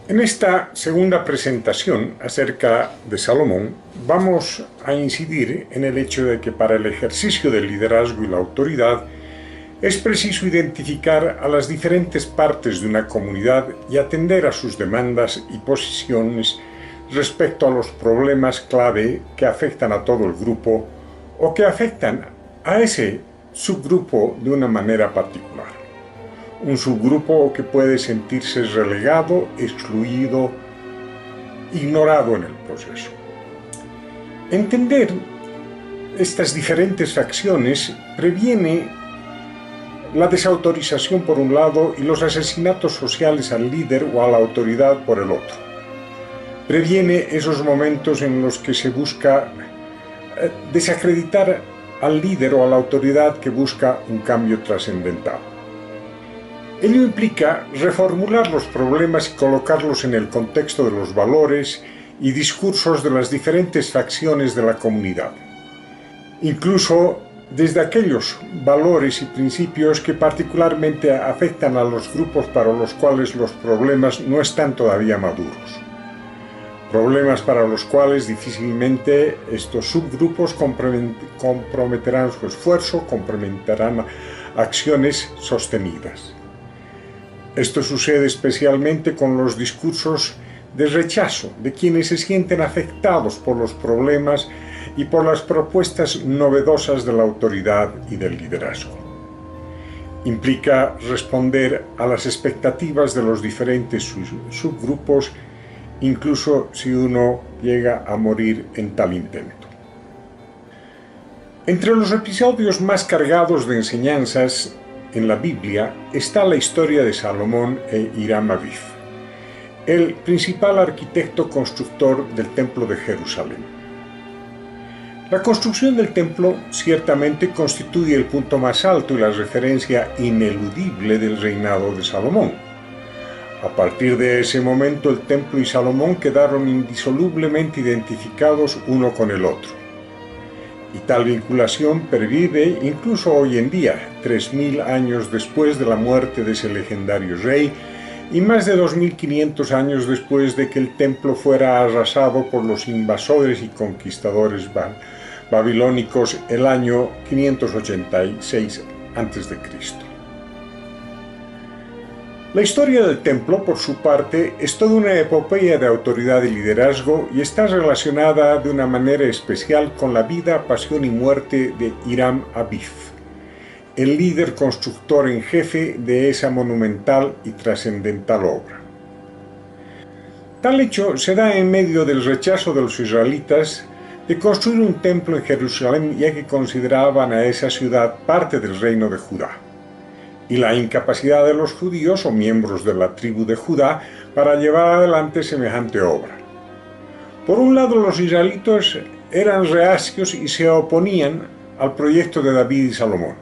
En esta segunda presentación acerca de Salomón, vamos a incidir en el hecho de que para el ejercicio del liderazgo y la autoridad es preciso identificar a las diferentes partes de una comunidad y atender a sus demandas y posiciones respecto a los problemas clave que afectan a todo el grupo o que afectan a ese subgrupo de una manera particular. Un subgrupo que puede sentirse relegado, excluido, ignorado en el proceso. Entender estas diferentes facciones previene la desautorización por un lado y los asesinatos sociales al líder o a la autoridad por el otro. Previene esos momentos en los que se busca desacreditar al líder o a la autoridad que busca un cambio trascendental. Ello implica reformular los problemas y colocarlos en el contexto de los valores y discursos de las diferentes facciones de la comunidad, incluso desde aquellos valores y principios que particularmente afectan a los grupos para los cuales los problemas no están todavía maduros. Problemas para los cuales difícilmente estos subgrupos comprometerán su esfuerzo, comprometerán acciones sostenidas. Esto sucede especialmente con los discursos de rechazo de quienes se sienten afectados por los problemas y por las propuestas novedosas de la autoridad y del liderazgo. Implica responder a las expectativas de los diferentes subgrupos, incluso si uno llega a morir en tal intento. Entre los episodios más cargados de enseñanzas en la Biblia está la historia de Salomón e Hiram Abib, el principal arquitecto constructor del Templo de Jerusalén. La construcción del templo ciertamente constituye el punto más alto y la referencia ineludible del reinado de Salomón. A partir de ese momento el templo y Salomón quedaron indisolublemente identificados uno con el otro. Y tal vinculación pervive incluso hoy en día, 3000 años después de la muerte de ese legendario rey y más de 2500 años después de que el templo fuera arrasado por los invasores y conquistadores babilónicos el año 586 a.C. La historia del templo, por su parte, es toda una epopeya de autoridad y liderazgo y está relacionada de una manera especial con la vida, pasión y muerte de Hiram Abib, el líder constructor en jefe de esa monumental y trascendental obra. Tal hecho se da en medio del rechazo de los israelitas de construir un templo en Jerusalén, ya que consideraban a esa ciudad parte del reino de Judá, y la incapacidad de los judíos o miembros de la tribu de Judá para llevar adelante semejante obra. Por un lado, los israelitas eran reacios y se oponían al proyecto de David y Salomón,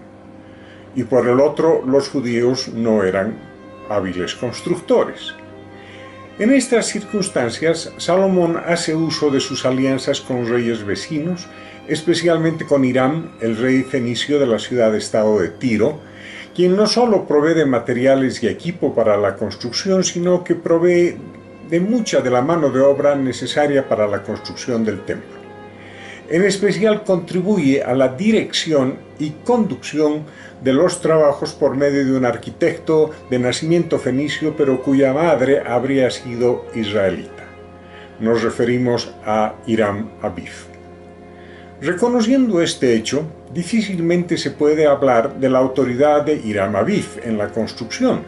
y por el otro, los judíos no eran hábiles constructores. En estas circunstancias, Salomón hace uso de sus alianzas con reyes vecinos, especialmente con Hiram, el rey fenicio de la ciudad-estado de Tiro, quien no solo provee de materiales y equipo para la construcción, sino que provee de mucha de la mano de obra necesaria para la construcción del templo. En especial contribuye a la dirección y conducción de los trabajos por medio de un arquitecto de nacimiento fenicio, pero cuya madre habría sido israelita. Nos referimos a Hiram Abib. Reconociendo este hecho, difícilmente se puede hablar de la autoridad de Hiram Abib en la construcción,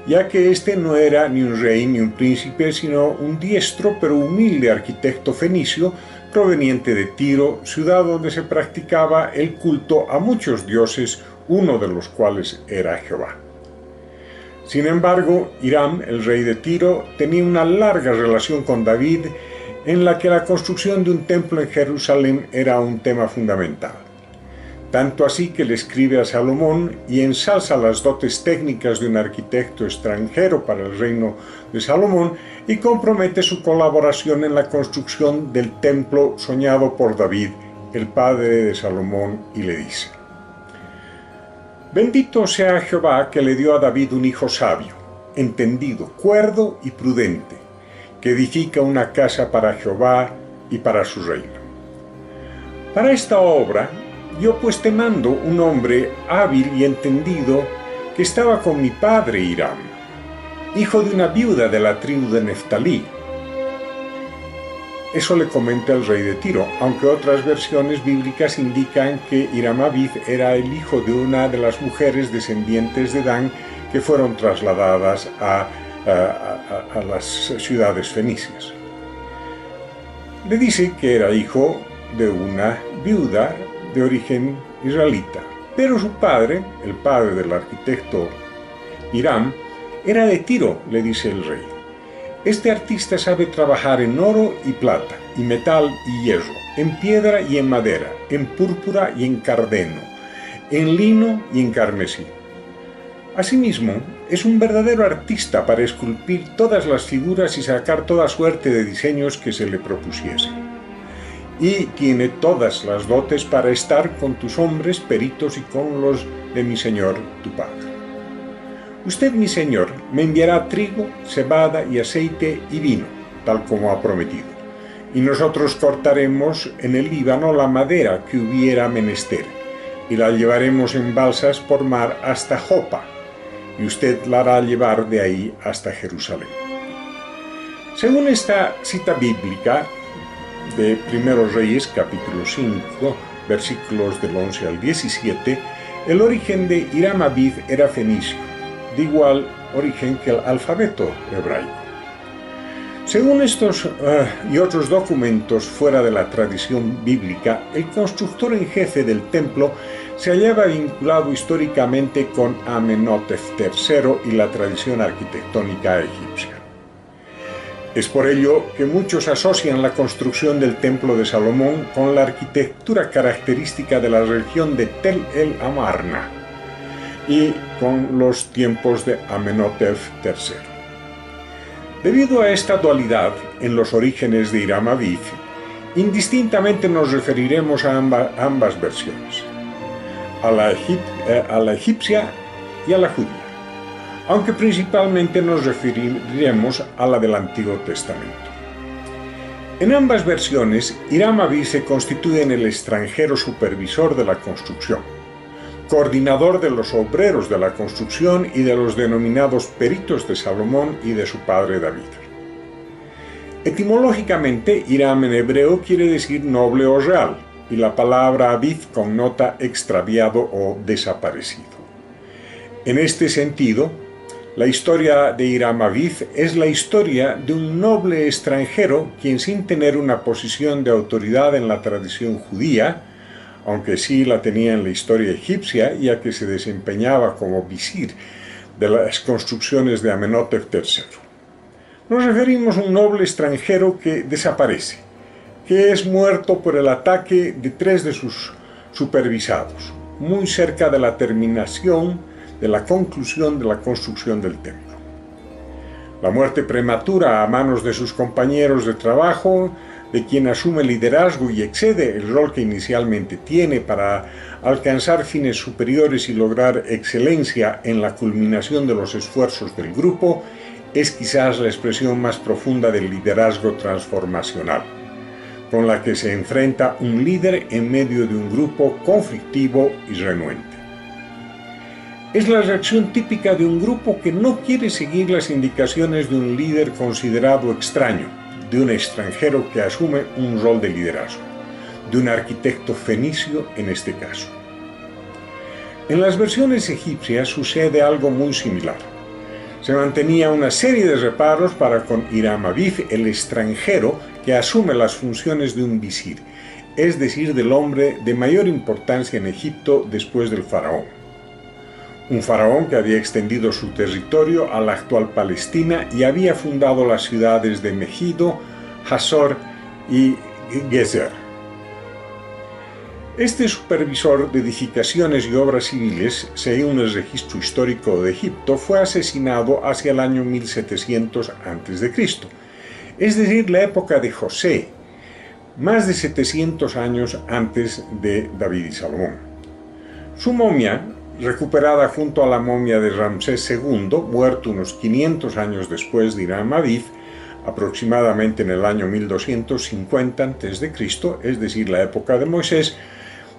ya que este no era ni un rey ni un príncipe, sino un diestro pero humilde arquitecto fenicio proveniente de Tiro, ciudad donde se practicaba el culto a muchos dioses, uno de los cuales era Jehová. Sin embargo, Hiram, el rey de Tiro, tenía una larga relación con David, en la que la construcción de un templo en Jerusalén era un tema fundamental. Tanto así que le escribe a Salomón y ensalza las dotes técnicas de un arquitecto extranjero para el reino de Salomón y compromete su colaboración en la construcción del templo soñado por David, el padre de Salomón, y le dice: Bendito sea Jehová que le dio a David un hijo sabio, entendido, cuerdo y prudente, que edifica una casa para Jehová y para su reino. Para esta obra, yo pues te mando un hombre hábil y entendido que estaba con mi padre Hiram, hijo de una viuda de la tribu de Neftalí. Eso le comenta el rey de Tiro, aunque otras versiones bíblicas indican que Hiram Abid era el hijo de una de las mujeres descendientes de Dan que fueron trasladadas a las ciudades fenicias. Le dice que era hijo de una viuda de origen israelita, pero su padre, el padre del arquitecto Hiram, era de Tiro, le dice el rey. Este artista sabe trabajar en oro y plata, y metal y hierro, en piedra y en madera, en púrpura y en cardeno, en lino y en carmesí. Asimismo, es un verdadero artista para esculpir todas las figuras y sacar toda suerte de diseños que se le propusiesen. Y tiene todas las dotes para estar con tus hombres peritos y con los de mi señor, tu padre. Usted, mi señor, me enviará trigo, cebada y aceite y vino, tal como ha prometido. Y nosotros cortaremos en el Líbano la madera que hubiera menester, y la llevaremos en balsas por mar hasta Jopa, y usted la hará llevar de ahí hasta Jerusalén. Según esta cita bíblica de 1 Reyes, capítulo 5, versículos del 11 al 17, el origen de Hiram Abid era fenicio, de igual origen que el alfabeto hebraico. Según estos y otros documentos fuera de la tradición bíblica, el constructor en jefe del templo se hallaba vinculado históricamente con Amenhotep III y la tradición arquitectónica egipcia. Es por ello que muchos asocian la construcción del templo de Salomón con la arquitectura característica de la región de Tel el Amarna y con los tiempos de Amenhotep III. Debido a esta dualidad en los orígenes de Hiram Abid, indistintamente nos referiremos a ambas versiones, a la egipcia y a la judía, aunque principalmente nos referiremos a la del Antiguo Testamento. En ambas versiones, Hiram Abid se constituye en el extranjero supervisor de la construcción, coordinador de los obreros de la construcción y de los denominados peritos de Salomón y de su padre David. Etimológicamente, Hiram en hebreo quiere decir noble o real, y la palabra Abid connota extraviado o desaparecido. En este sentido, la historia de Hiram Abid es la historia de un noble extranjero quien, sin tener una posición de autoridad en la tradición judía, aunque sí la tenía en la historia egipcia, ya que se desempeñaba como visir de las construcciones de Amenhotep III. Nos referimos a un noble extranjero que desaparece, que es muerto por el ataque de 3 de sus supervisados, muy cerca de la terminación de la conclusión de la construcción del templo. La muerte prematura a manos de sus compañeros de trabajo, de quien asume el liderazgo y excede el rol que inicialmente tiene para alcanzar fines superiores y lograr excelencia en la culminación de los esfuerzos del grupo, es quizás la expresión más profunda del liderazgo transformacional, con la que se enfrenta un líder en medio de un grupo conflictivo y renuente. Es la reacción típica de un grupo que no quiere seguir las indicaciones de un líder considerado extraño, de un extranjero que asume un rol de liderazgo, de un arquitecto fenicio en este caso. En las versiones egipcias sucede algo muy similar. Se mantenía una serie de reparos para con Hiram Abid, el extranjero que asume las funciones de un visir, es decir, del hombre de mayor importancia en Egipto después del faraón. Un faraón que había extendido su territorio a la actual Palestina y había fundado las ciudades de Megido, Hazor y Gezer. Este supervisor de edificaciones y obras civiles, según el registro histórico de Egipto, fue asesinado hacia el año 1700 a.C., es decir, la época de José, más de 700 años antes de David y Salomón. Su momia, recuperada junto a la momia de Ramsés II, muerto unos 500 años después de Hiram Abid, aproximadamente en el año 1250 a.C., es decir, la época de Moisés,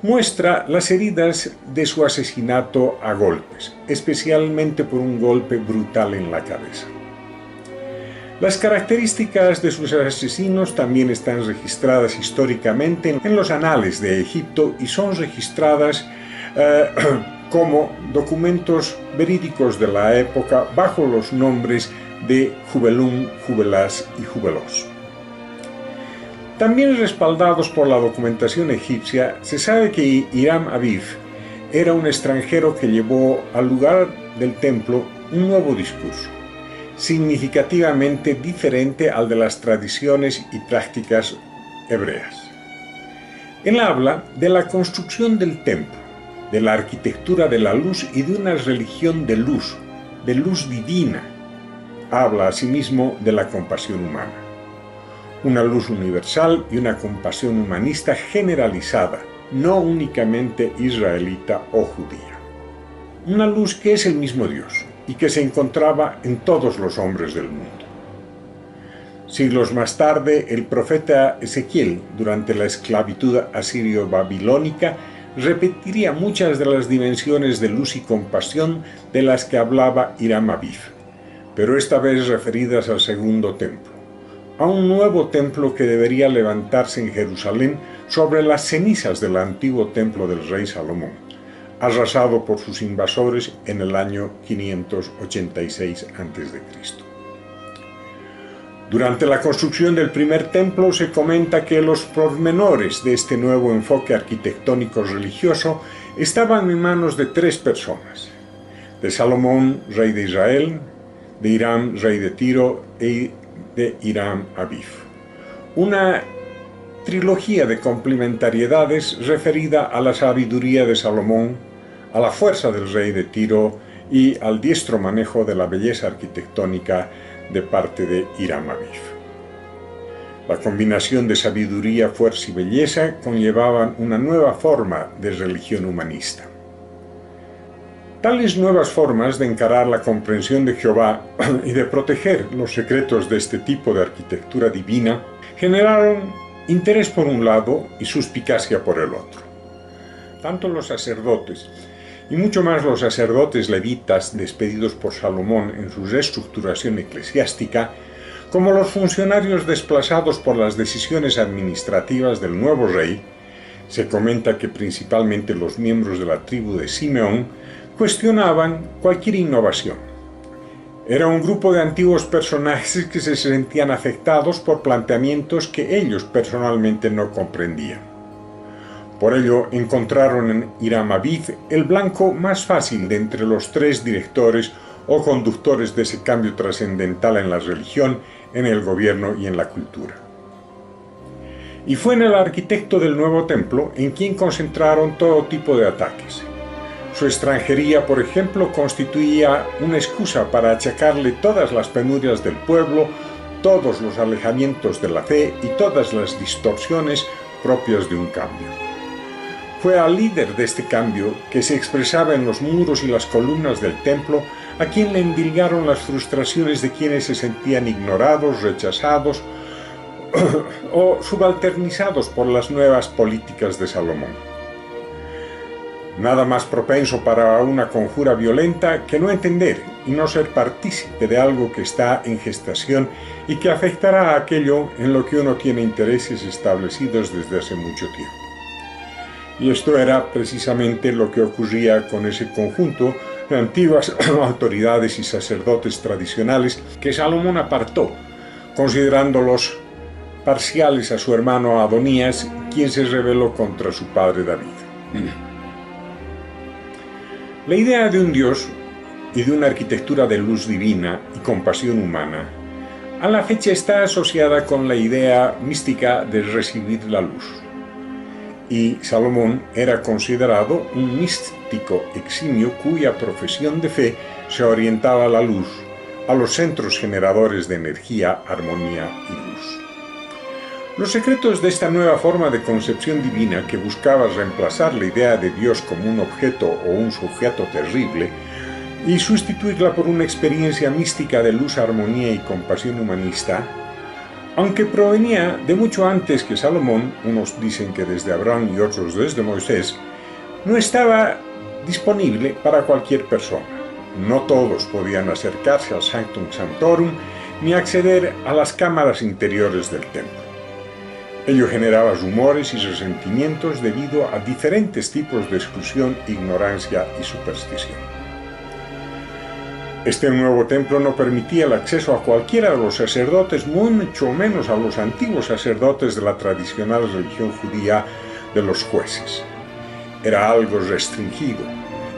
muestra las heridas de su asesinato a golpes, especialmente por un golpe brutal en la cabeza. Las características de sus asesinos también están registradas históricamente en los anales de Egipto y son registradas como documentos verídicos de la época bajo los nombres de Jubelum, Jubelás y Jubelos. También respaldados por la documentación egipcia, se sabe que Hiram Abiv era un extranjero que llevó al lugar del templo un nuevo discurso, significativamente diferente al de las tradiciones y prácticas hebreas. Él habla de la construcción del templo, de la arquitectura de la luz y de una religión de luz divina. Habla asimismo de la compasión humana, una luz universal y una compasión humanista generalizada, no únicamente israelita o judía. Una luz que es el mismo Dios y que se encontraba en todos los hombres del mundo. Siglos más tarde, el profeta Ezequiel, durante la esclavitud asirio-babilónica, repetiría muchas de las dimensiones de luz y compasión de las que hablaba Hiram Abiv, pero esta vez referidas al segundo templo, a un nuevo templo que debería levantarse en Jerusalén sobre las cenizas del antiguo templo del rey Salomón, arrasado por sus invasores en el año 586 a.C. Durante la construcción del primer templo se comenta que los pormenores de este nuevo enfoque arquitectónico religioso estaban en manos de 3 personas: de Salomón, rey de Israel, de Hiram, rey de Tiro, y de Hiram Abiv. Una trilogía de complementariedades referida a la sabiduría de Salomón, a la fuerza del rey de Tiro y al diestro manejo de la belleza arquitectónica de parte de Hiram Abiv. La combinación de sabiduría, fuerza y belleza conllevaban una nueva forma de religión humanista. Tales nuevas formas de encarar la comprensión de Jehová y de proteger los secretos de este tipo de arquitectura divina generaron interés por un lado y suspicacia por el otro. Tanto los sacerdotes, y mucho más los sacerdotes levitas despedidos por Salomón en su reestructuración eclesiástica, como los funcionarios desplazados por las decisiones administrativas del nuevo rey, se comenta que principalmente los miembros de la tribu de Simeón cuestionaban cualquier innovación. Era un grupo de antiguos personajes que se sentían afectados por planteamientos que ellos personalmente no comprendían. Por ello encontraron en Hiram Abiv el blanco más fácil de entre los 3 directores o conductores de ese cambio trascendental en la religión, en el gobierno y en la cultura. Y fue en el arquitecto del nuevo templo en quien concentraron todo tipo de ataques. Su extranjería, por ejemplo, constituía una excusa para achacarle todas las penurias del pueblo, todos los alejamientos de la fe y todas las distorsiones propias de un cambio. Fue al líder de este cambio, que se expresaba en los muros y las columnas del templo, a quien le endilgaron las frustraciones de quienes se sentían ignorados, rechazados o subalternizados por las nuevas políticas de Salomón. Nada más propenso para una conjura violenta que no entender y no ser partícipe de algo que está en gestación y que afectará a aquello en lo que uno tiene intereses establecidos desde hace mucho tiempo. Y esto era precisamente lo que ocurría con ese conjunto de antiguas autoridades y sacerdotes tradicionales que Salomón apartó, considerándolos parciales a su hermano Adonías, quien se rebeló contra su padre David. La idea de un Dios y de una arquitectura de luz divina y compasión humana a la fecha está asociada con la idea mística de recibir la luz. Y Salomón era considerado un místico eximio cuya profesión de fe se orientaba a la luz, a los centros generadores de energía, armonía y luz. Los secretos de esta nueva forma de concepción divina que buscaba reemplazar la idea de Dios como un objeto o un sujeto terrible y sustituirla por una experiencia mística de luz, armonía y compasión humanista Aunque provenía de mucho antes que Salomón, unos dicen que desde Abraham y otros desde Moisés, no estaba disponible para cualquier persona. No todos podían acercarse al Sanctum Sanctorum ni acceder a las cámaras interiores del templo. Ello generaba rumores y resentimientos debido a diferentes tipos de exclusión, ignorancia y superstición. Este nuevo templo no permitía el acceso a cualquiera de los sacerdotes, mucho menos a los antiguos sacerdotes de la tradicional religión judía de los jueces. Era algo restringido,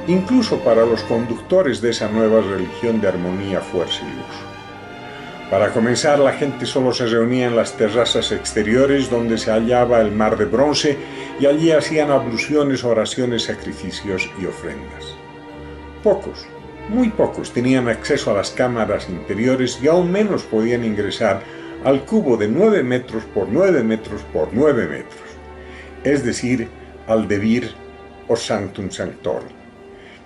incluso para los conductores de esa nueva religión de armonía, fuerza y luz. Para comenzar, la gente solo se reunía en las terrazas exteriores donde se hallaba el mar de bronce y allí hacían abluciones, oraciones, sacrificios y ofrendas. Pocos, muy pocos tenían acceso a las cámaras interiores y aún menos podían ingresar al cubo de 9 metros por 9 metros por 9 metros, es decir, al Devir o Sanctum Sanctorum,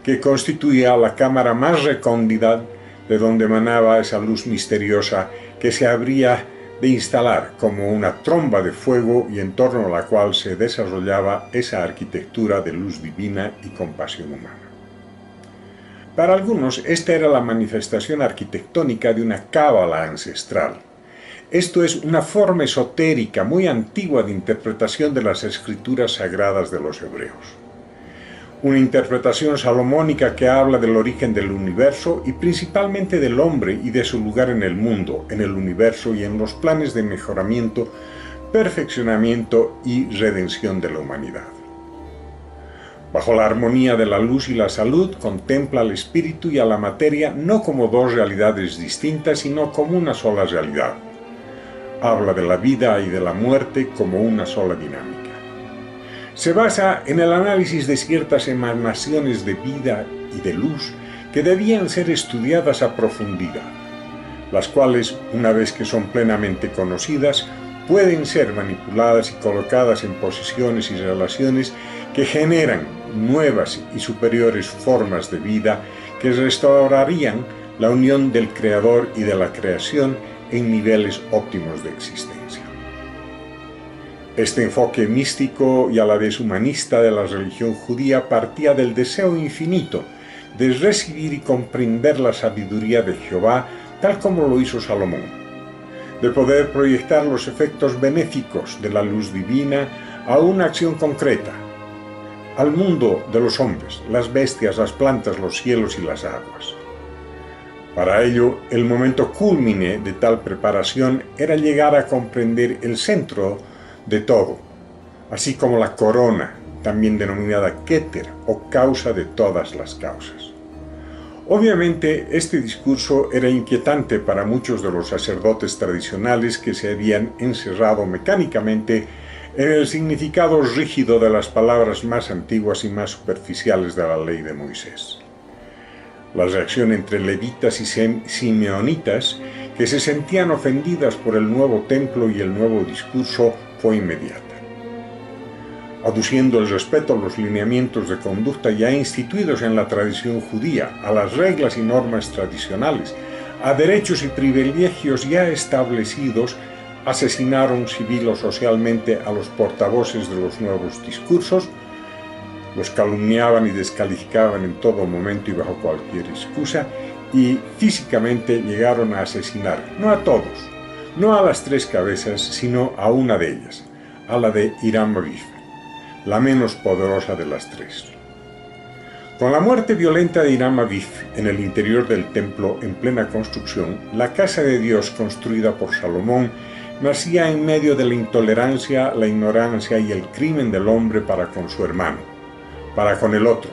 que constituía la cámara más recóndita de donde emanaba esa luz misteriosa que se habría de instalar como una tromba de fuego y en torno a la cual se desarrollaba esa arquitectura de luz divina y compasión humana. Para algunos, esta era la manifestación arquitectónica de una cábala ancestral. Esto es una forma esotérica muy antigua de interpretación de las escrituras sagradas de los hebreos. Una interpretación salomónica que habla del origen del universo y principalmente del hombre y de su lugar en el mundo, en el universo y en los planes de mejoramiento, perfeccionamiento y redención de la humanidad. Bajo la armonía de la luz y la salud, contempla al espíritu y a la materia no como dos realidades distintas, sino como una sola realidad. Habla de la vida y de la muerte como una sola dinámica. Se basa en el análisis de ciertas emanaciones de vida y de luz que debían ser estudiadas a profundidad, las cuales, una vez que son plenamente conocidas, pueden ser manipuladas y colocadas en posiciones y relaciones que generan nuevas y superiores formas de vida que restaurarían la unión del Creador y de la creación en niveles óptimos de existencia. Este enfoque místico y a la vez humanista de la religión judía partía del deseo infinito de recibir y comprender la sabiduría de Jehová tal como lo hizo Salomón, de poder proyectar los efectos benéficos de la luz divina a una acción concreta, al mundo de los hombres, las bestias, las plantas, los cielos y las aguas. Para ello, el momento cúlmine de tal preparación era llegar a comprender el centro de todo, así como la corona, también denominada Keter o causa de todas las causas. Obviamente, este discurso era inquietante para muchos de los sacerdotes tradicionales que se habían encerrado mecánicamente en el significado rígido de las palabras más antiguas y más superficiales de la ley de Moisés. La reacción entre levitas y simeonitas, que se sentían ofendidas por el nuevo templo y el nuevo discurso, fue inmediata. Aduciendo el respeto a los lineamientos de conducta ya instituidos en la tradición judía, a las reglas y normas tradicionales, a derechos y privilegios ya establecidos, asesinaron civil o socialmente a los portavoces de los nuevos discursos, los calumniaban y descalificaban en todo momento y bajo cualquier excusa, y físicamente llegaron a asesinar, no a todos, no a las 3 cabezas, sino a una de ellas, a la de Hiram Abif, la menos poderosa de las 3. Con la muerte violenta de Hiram Abif en el interior del templo en plena construcción, la casa de Dios construida por Salomón nacía en medio de la intolerancia, la ignorancia y el crimen del hombre para con su hermano, para con el otro,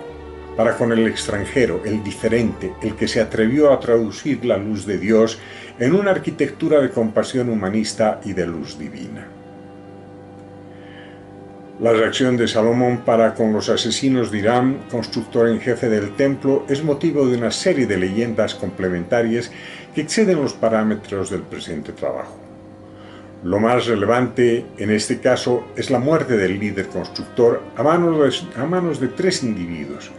para con el extranjero, el diferente, el que se atrevió a traducir la luz de Dios en una arquitectura de compasión humanista y de luz divina. La reacción de Salomón para con los asesinos de Hiram, constructor en jefe del templo, es motivo de una serie de leyendas complementarias que exceden los parámetros del presente trabajo. Lo más relevante en este caso es la muerte del líder constructor a manos de 3 individuos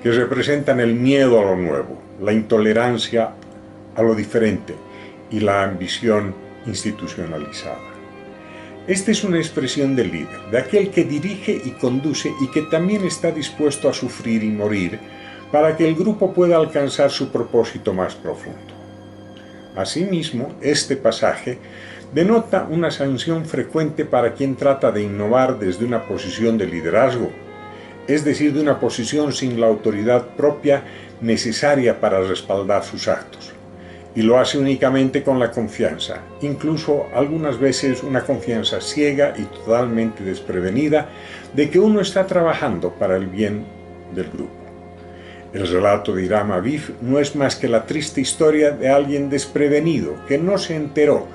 que representan el miedo a lo nuevo, la intolerancia a lo diferente y la ambición institucionalizada. Esta es una expresión del líder, de aquel que dirige y conduce y que también está dispuesto a sufrir y morir para que el grupo pueda alcanzar su propósito más profundo. Asimismo, este pasaje denota una sanción frecuente para quien trata de innovar desde una posición de liderazgo, es decir, de una posición sin la autoridad propia necesaria para respaldar sus actos. Y lo hace únicamente con la confianza, incluso algunas veces una confianza ciega y totalmente desprevenida de que uno está trabajando para el bien del grupo. El relato de Hiram Aviv no es más que la triste historia de alguien desprevenido que no se enteró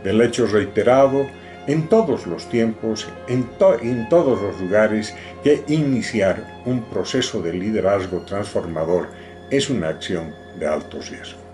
del hecho reiterado en todos los tiempos, en todos los lugares, que iniciar un proceso de liderazgo transformador es una acción de alto riesgo.